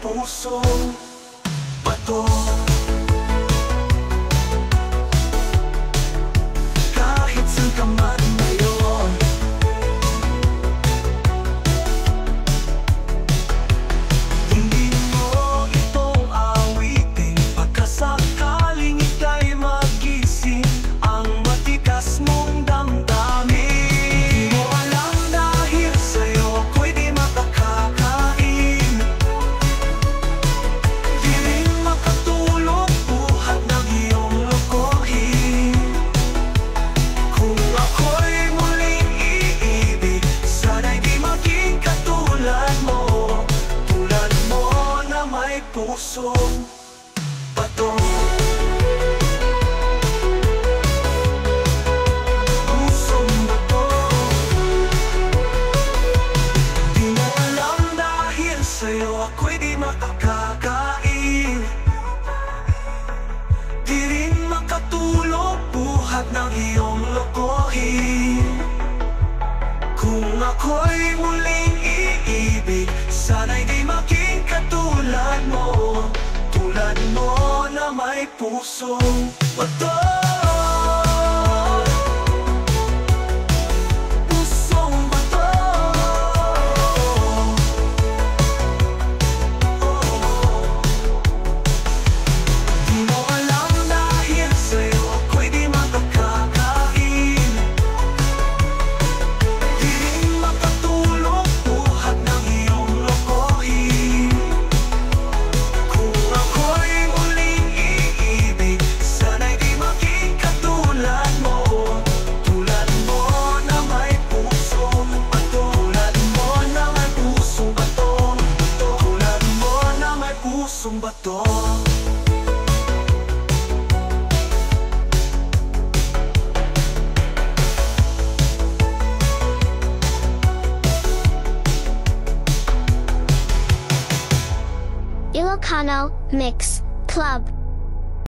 pusong bato. Kahit saan ka man ngayon, hindi mo ito awitin. Pagkasakaling ika'y magising ang matikas mong damdamin. Di mo alam dahil sa'yo ako'y di makakakain. Di rin makatulog buhat ng iyong lokohin. Kung ako'y muling iibig, sana'y di maging katulad mo. Tulad mo na may pusong bato. Pusong bato. Di mo alam dahil sa'yo ako'y di makakakain. Di rin makatulog buhat ng iyong lokohin. Kung ako'y muling iibig, sana'y di maging katulad mo. Tulad mo na may pusong bato. Pusong bato. Di mo alam dahil sa'yo ako'y di makakakain. Di rin makatulog buhat ng iyong lokohin. Kung ako'y muling iibig, sana'y di maging katulad mo. Tulad mo na may pusong bato. Tulad mo na may pusong bato. Tulad mo na may pusong bato. Ilocano Mix Club.